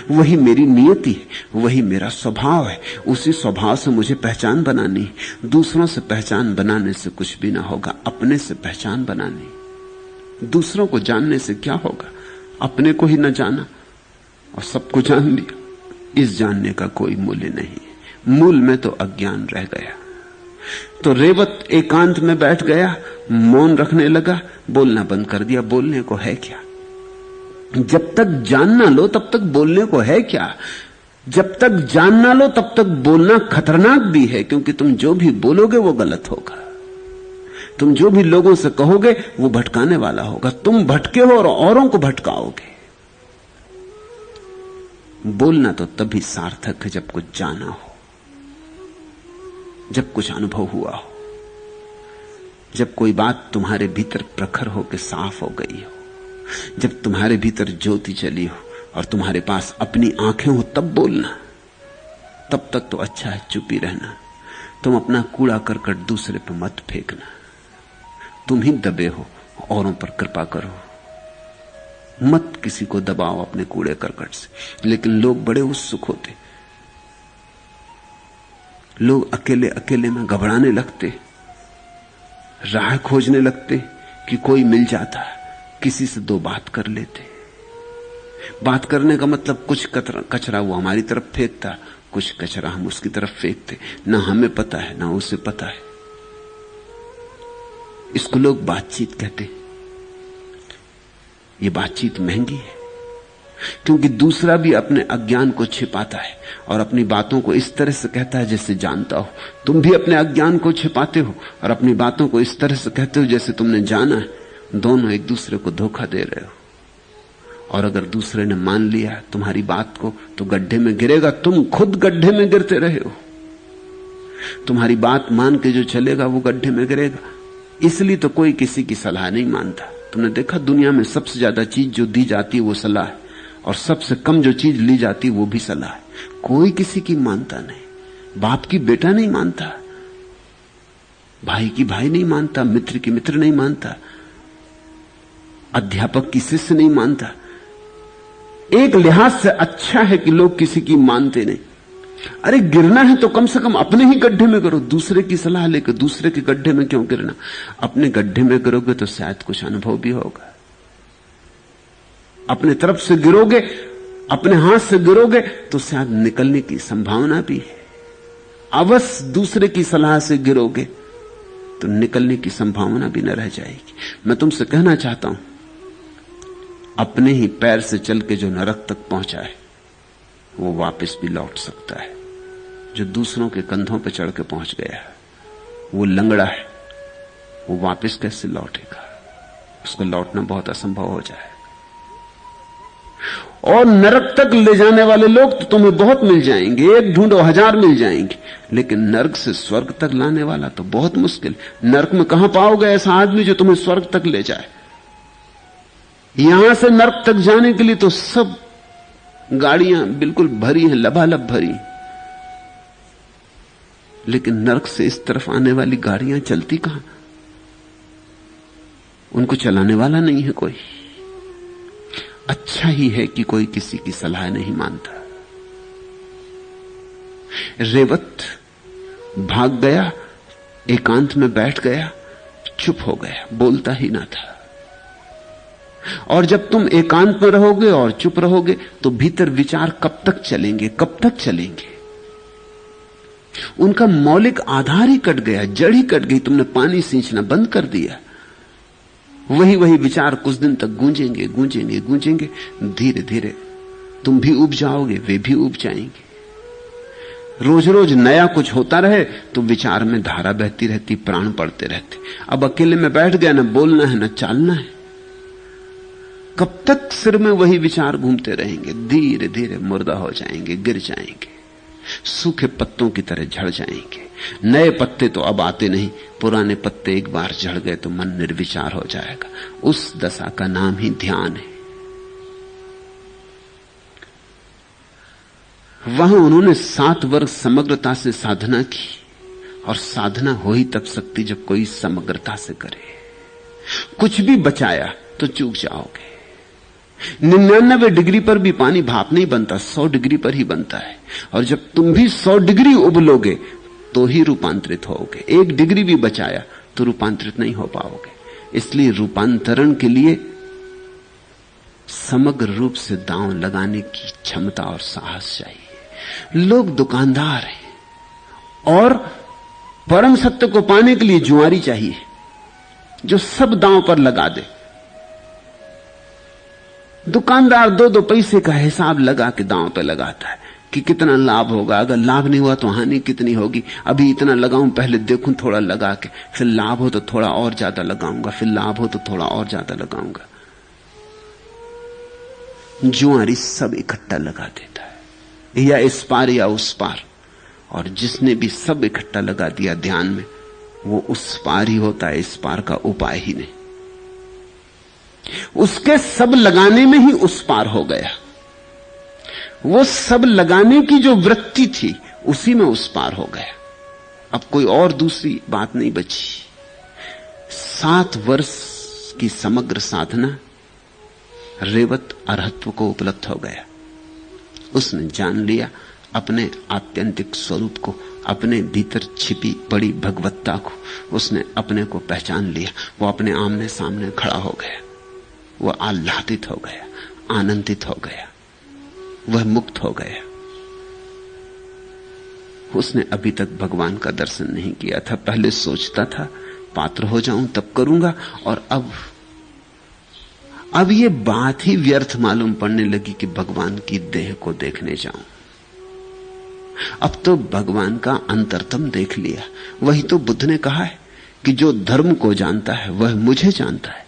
[SPEAKER 1] वही मेरी नियति है, वही मेरा स्वभाव है। उसी स्वभाव से मुझे पहचान बनानी। दूसरों से पहचान बनाने से कुछ भी ना होगा, अपने से पहचान बनानी। दूसरों को जानने से क्या होगा, अपने को ही न जाना और सबको जान लिया, इस जानने का कोई मूल्य नहीं है। मूल में तो अज्ञान रह गया। तो रेवत एकांत में बैठ गया, मौन रखने लगा, बोलना बंद कर दिया। बोलने को है क्या? जब तक जान ना लो तब तक बोलने को है क्या? जब तक जान ना लो तब तक बोलना खतरनाक भी है, क्योंकि तुम जो भी बोलोगे वो गलत होगा। तुम जो भी लोगों से कहोगे वो भटकाने वाला होगा। तुम भटके हो और औरों को भटकाओगे। बोलना तो तभी सार्थक है जब कुछ जाना हो, जब कुछ अनुभव हुआ हो, जब कोई बात तुम्हारे भीतर प्रखर होकर साफ हो गई हो, जब तुम्हारे भीतर ज्योति चली हो और तुम्हारे पास अपनी आंखें हो, तब बोलना। तब तक तो अच्छा है चुप ही रहना। तुम अपना कूड़ा करकट दूसरे पर मत फेंकना। तुम ही दबे हो, औरों पर कृपा करो। मत किसी को दबाओ अपने कूड़े करकट से। लेकिन लोग बड़े उत्सुक होते, लोग अकेले अकेले में घबराने लगते, राह खोजने लगते कि कोई मिल जाता, किसी से दो बात कर लेते। बात करने का मतलब कुछ कचरा वो हमारी तरफ फेंकता, कुछ कचरा हम उसकी तरफ फेंकते। ना हमें पता है ना उसे पता है। इसको लोग बातचीत कहते हैं। ये बातचीत महंगी है, क्योंकि दूसरा भी अपने अज्ञान को छिपाता है और अपनी बातों को इस तरह से कहता है जैसे जानता हो। तुम भी अपने अज्ञान को छिपाते हो और अपनी बातों को इस तरह से कहते हो जैसे तुमने जाना है। दोनों एक दूसरे को धोखा दे रहे हो, और अगर दूसरे ने मान लिया तुम्हारी बात को तो गड्ढे में गिरेगा। तुम खुद गड्ढे में गिरते रहे हो। तुम्हारी बात मान के जो चलेगा वो गड्ढे में गिरेगा। इसलिए तो कोई किसी की सलाह नहीं मानता। तुमने देखा, दुनिया में सबसे ज्यादा चीज जो दी जाती है वो सलाह है, और सबसे कम जो चीज ली जाती है वो भी सलाह है। कोई किसी की मानता नहीं। बाप की बेटा नहीं मानता, भाई की भाई नहीं मानता, मित्र की मित्र नहीं मानता, अध्यापक की शिष्य नहीं मानता। एक लिहाज से अच्छा है कि लोग किसी की मानते नहीं। अरे गिरना है तो कम से कम अपने ही गड्ढे में करो। दूसरे की सलाह लेकर दूसरे के गड्ढे में क्यों गिरना? अपने गड्ढे में गिरोगे तो शायद कुछ अनुभव भी होगा। अपने तरफ से गिरोगे, अपने हाथ से गिरोगे तो शायद निकलने की संभावना भी है। अवश्य दूसरे की सलाह से गिरोगे तो निकलने की संभावना भी न रह जाएगी। मैं तुमसे कहना चाहता हूं, अपने ही पैर से चल के जो नरक तक पहुंचा है वो वापस भी लौट सकता है। जो दूसरों के कंधों पर चढ़ के पहुंच गया है वो लंगड़ा है, वो वापस कैसे लौटेगा? उसको लौटना बहुत असंभव हो जाए। और नरक तक ले जाने वाले लोग तो तुम्हें बहुत मिल जाएंगे, एक ढूंढो 1000 मिल जाएंगे, लेकिन नरक से स्वर्ग तक लाने वाला तो बहुत मुश्किल। नरक में कहां पाओगे ऐसा आदमी जो तुम्हें स्वर्ग तक ले जाए? यहां से नरक तक जाने के लिए तो सब गाड़ियां बिल्कुल भरी हैं, लबालब भरी, लेकिन नरक से इस तरफ आने वाली गाड़ियां चलती कहां? उनको चलाने वाला नहीं है कोई। अच्छा ही है कि कोई किसी की सलाह नहीं मानता। रेवत भाग गया, एकांत में बैठ गया, चुप हो गया, बोलता ही ना था। और जब तुम एकांत में रहोगे और चुप रहोगे तो भीतर विचार कब तक चलेंगे, कब तक चलेंगे? उनका मौलिक आधार ही कट गया, जड़ ही कट गई। तुमने पानी सींचना बंद कर दिया। वही वही विचार कुछ दिन तक गूंजेंगे गूंजेंगे गूंजेंगे। धीरे धीरे तुम भी उब जाओगे, वे भी उब जाएंगे। रोज रोज नया कुछ होता रहे तो विचार में धारा बहती रहती, प्राण पड़ते रहते। अब अकेले में बैठ गया, न बोलना है न चालना है। कब तक सिर में वही विचार घूमते रहेंगे? धीरे धीरे मुर्दा हो जाएंगे, गिर जाएंगे, सूखे पत्तों की तरह झड़ जाएंगे। नए पत्ते तो अब आते नहीं, पुराने पत्ते एक बार झड़ गए तो मन निर्विचार हो जाएगा। उस दशा का नाम ही ध्यान है। वहां उन्होंने 7 वर्ष समग्रता से साधना की, और साधना हो ही तब सकती जब कोई समग्रता से करे। कुछ भी बचाया तो चूक जाओगे। 99 डिग्री पर भी पानी भाप नहीं बनता, 100 डिग्री पर ही बनता है। और जब तुम भी 100 डिग्री उबलोगे तो ही रूपांतरित होगे। 1 डिग्री भी बचाया तो रूपांतरित नहीं हो पाओगे। इसलिए रूपांतरण के लिए समग्र रूप से दांव लगाने की क्षमता और साहस चाहिए। लोग दुकानदार हैं और परम सत्य को पाने के लिए जुआरी चाहिए जो सब दांव पर लगा दे। दुकानदार 2-2 पैसे का हिसाब लगा के दांव पे लगाता है कि कितना लाभ होगा, अगर लाभ नहीं हुआ तो हानि कितनी होगी। अभी इतना लगाऊं, पहले देखूं थोड़ा लगा के, फिर लाभ हो तो थोड़ा और ज्यादा लगाऊंगा, फिर लाभ हो तो थोड़ा और ज्यादा लगाऊंगा। जुआरी सब इकट्ठा लगा देता है, या इस पार या उस पार। और जिसने भी सब इकट्ठा लगा दिया ध्यान में, वो उस पार ही होता है, इस पार का उपाय ही नहीं। उसके सब लगाने में ही उस पार हो गया। वो सब लगाने की जो वृत्ति थी उसी में उस पार हो गया। अब कोई और दूसरी बात नहीं बची। 7 वर्ष की समग्र साधना, रेवत अरहत्व को उपलब्ध हो गया। उसने जान लिया अपने आत्यंतिक स्वरूप को, अपने भीतर छिपी बड़ी भगवत्ता को। उसने अपने को पहचान लिया। वो अपने आमने सामने खड़ा हो गया। वह आह्लादित हो गया, आनंदित हो गया, वह मुक्त हो गया। उसने अभी तक भगवान का दर्शन नहीं किया था। पहले सोचता था पात्र हो जाऊं तब करूंगा। और अब ये बात ही व्यर्थ मालूम पड़ने लगी कि भगवान की देह को देखने जाऊं। अब तो भगवान का अंतरतम देख लिया। वही तो बुद्ध ने कहा है कि जो धर्म को जानता है वह मुझे जानता है।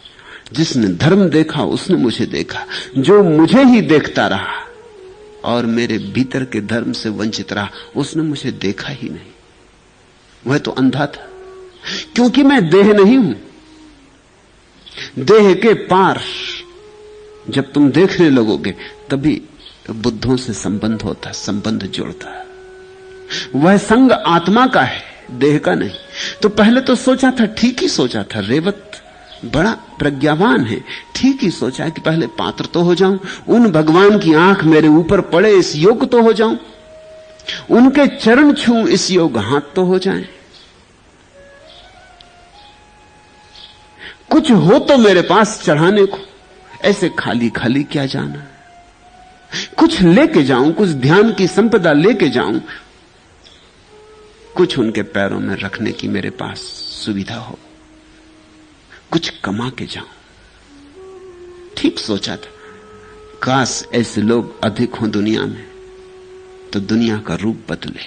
[SPEAKER 1] जिसने धर्म देखा उसने मुझे देखा। जो मुझे ही देखता रहा और मेरे भीतर के धर्म से वंचित रहा उसने मुझे देखा ही नहीं। वह तो अंधा था, क्योंकि मैं देह नहीं हूं। देह के पार जब तुम देखने लगोगे तभी बुद्धों से संबंध होता, संबंध जुड़ता। वह संग आत्मा का है, देह का नहीं। तो पहले तो सोचा था, ठीक ही सोचा था, रेवत बड़ा प्रज्ञावान है, ठीक ही सोचा कि पहले पात्र तो हो जाऊं, उन भगवान की आंख मेरे ऊपर पड़े इस योग तो हो जाऊं, उनके चरण छूं इस योग हाथ तो हो जाएं, कुछ हो तो मेरे पास चढ़ाने को। ऐसे खाली खाली क्या जाना, कुछ लेके जाऊं, कुछ ध्यान की संपदा लेके जाऊं, कुछ उनके पैरों में रखने की मेरे पास सुविधा हो, कुछ कमा के जाऊं। ठीक सोचा था, काश ऐसे लोग अधिक हों दुनिया में तो दुनिया का रूप बदले।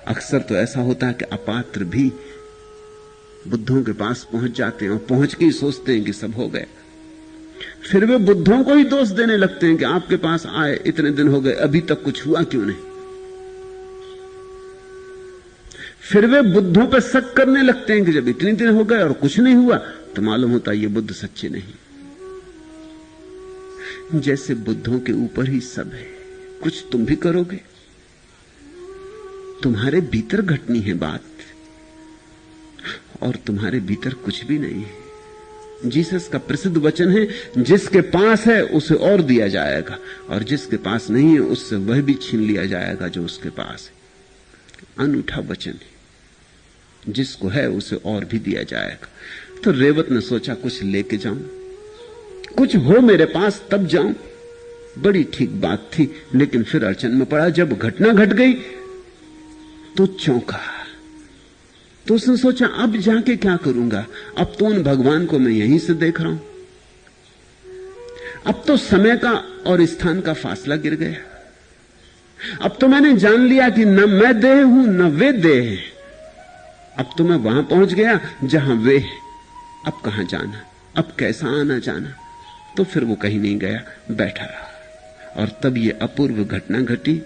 [SPEAKER 1] अक्सर तो ऐसा होता है कि अपात्र भी बुद्धों के पास पहुंच जाते हैं और पहुंच के ही सोचते हैं कि सब हो गए। फिर वे बुद्धों को ही दोष देने लगते हैं कि आपके पास आए इतने दिन हो गए, अभी तक कुछ हुआ क्यों नहीं। फिर वे बुद्धों पर शक करने लगते हैं कि जब इतने दिन हो गए और कुछ नहीं हुआ तो मालूम होता है ये बुद्ध सच्चे नहीं। जैसे बुद्धों के ऊपर ही सब है, कुछ तुम भी करोगे। तुम्हारे भीतर घटनी है बात, और तुम्हारे भीतर कुछ भी नहीं है। जीसस का प्रसिद्ध वचन है, जिसके पास है उसे और दिया जाएगा, और जिसके पास नहीं है उससे वह भी छीन लिया जाएगा जो उसके पास है। अनूठा वचन है, जिसको है उसे और भी दिया जाएगा। तो रेवत ने सोचा कुछ लेके जाऊं, कुछ हो मेरे पास तब जाऊं। बड़ी ठीक बात थी, लेकिन फिर अड़चन में पड़ा। जब घटना घट गई तो चौंका। तो उसने सोचा अब जाके क्या करूंगा, अब तो उन भगवान को मैं यहीं से देख रहा हूं, अब तो समय का और स्थान का फासला गिर गया। अब तो मैंने जान लिया कि न मैं देह हूं न वे देह हैं। अब तो मैं वहां पहुंच गया जहां वे हैं। अब कहां जाना, अब कैसा आना जाना। तो फिर वो कहीं नहीं गया, बैठा रहा। और तब ये अपूर्व घटना घटी।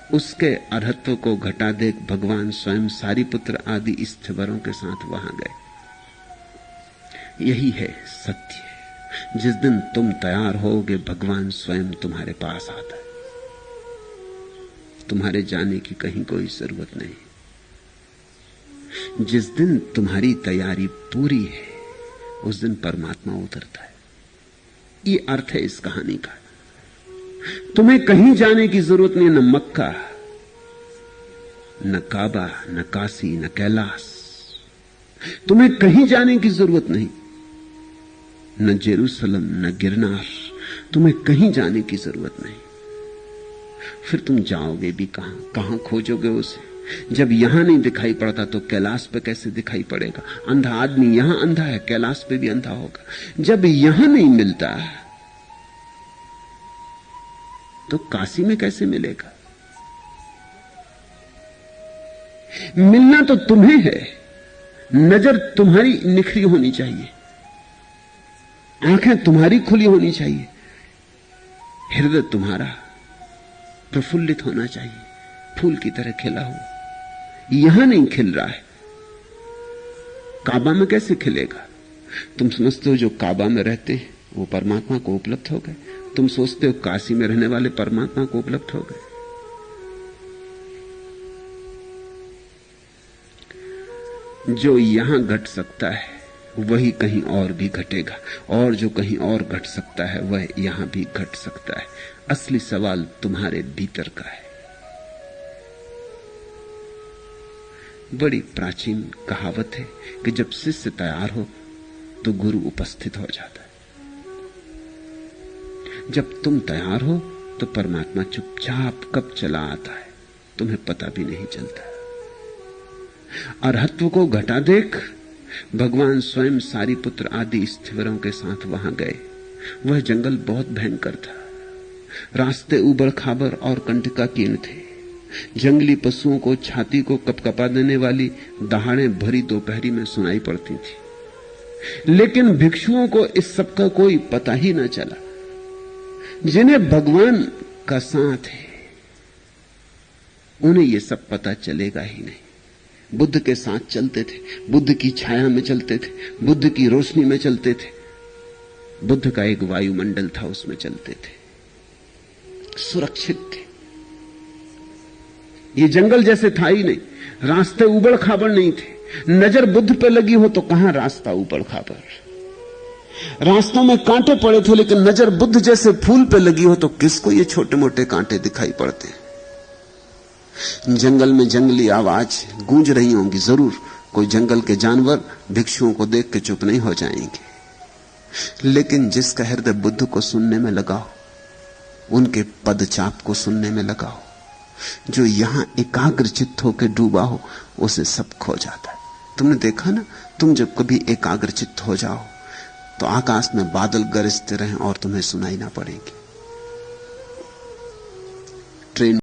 [SPEAKER 1] उसके अर्हत्व को घटा देख भगवान स्वयं सारिपुत्र आदि स्थवरों के साथ वहां गए। यही है सत्य। जिस दिन तुम तैयार होगे भगवान स्वयं तुम्हारे पास आता है। तुम्हारे जाने की कहीं कोई जरूरत नहीं। जिस दिन तुम्हारी तैयारी पूरी है उस दिन परमात्मा उतरता है। ये अर्थ है इस कहानी का। तुम्हें कहीं जाने की जरूरत नहीं, न मक्का, न काबा, न काशी, न कैलाश। तुम्हें कहीं जाने की जरूरत नहीं, न जेरूसलम, न गिरनार। तुम्हें कहीं जाने की जरूरत नहीं। फिर तुम जाओगे भी कहां, कहां खोजोगे उसे। जब यहां नहीं दिखाई पड़ता तो कैलाश पे कैसे दिखाई पड़ेगा। अंधा आदमी यहां अंधा है, कैलाश पे भी अंधा होगा। जब यहां नहीं मिलता तो काशी में कैसे मिलेगा। मिलना तो तुम्हें है। नजर तुम्हारी निखरी होनी चाहिए, आंखें तुम्हारी खुली होनी चाहिए, हृदय तुम्हारा प्रफुल्लित होना चाहिए, फूल की तरह खिला हो। यहां नहीं खिल रहा है, काबा में कैसे खिलेगा। तुम समझते हो जो काबा में रहते हैं वो परमात्मा को उपलब्ध हो गए। तुम सोचते हो काशी में रहने वाले परमात्मा को उपलब्ध हो गए। जो यहां घट सकता है वही कहीं और भी घटेगा, और जो कहीं और घट सकता है वह यहां भी घट सकता है। असली सवाल तुम्हारे भीतर का है। बड़ी प्राचीन कहावत है कि जब शिष्य तैयार हो तो गुरु उपस्थित हो जाता है। जब तुम तैयार हो तो परमात्मा चुपचाप कब चला आता है तुम्हें पता भी नहीं चलता। अरहत्व को घटा देख, भगवान स्वयं सारीपुत्र आदि स्थिवरों के साथ वहां गए। वह जंगल बहुत भयंकर था। रास्ते उबड़ खाबड़ और कंटकाकीर्ण थे। जंगली पशुओं को छाती को कपकपा देने वाली दहाड़ें भरी दोपहरी में सुनाई पड़ती थी। लेकिन भिक्षुओं को इस सब का कोई पता ही न चला। जिन्हें भगवान का साथ है उन्हें यह सब पता चलेगा ही नहीं। बुद्ध के साथ चलते थे, बुद्ध की छाया में चलते थे, बुद्ध की रोशनी में चलते थे। बुद्ध का एक वायुमंडल था, उसमें चलते थे, सुरक्षित थे। ये जंगल जैसे था ही नहीं। रास्ते उबड़ खाबड़ नहीं थे। नजर बुद्ध पे लगी हो तो कहां रास्ता उबड़ खाबड़। रास्तों में कांटे पड़े थे, लेकिन नजर बुद्ध जैसे फूल पे लगी हो तो किसको ये छोटे मोटे कांटे दिखाई पड़ते हैं। जंगल में जंगली आवाज गूंज रही होंगी जरूर। कोई जंगल के जानवर भिक्षुओं को देख के चुप नहीं हो जाएंगे। लेकिन जिसका हृदय बुद्ध को सुनने में लगा हो, उनके पदचाप को सुनने में लगा हो, जो यहां एकाग्र चित्त होकर डूबा हो, उसे सब खो जाता है। तुमने देखा ना, तुम जब कभी एकाग्र चित्त हो जाओ तो आकाश में बादल गरजते रहें और तुम्हें सुनाई ना पड़ेंगे। ट्रेन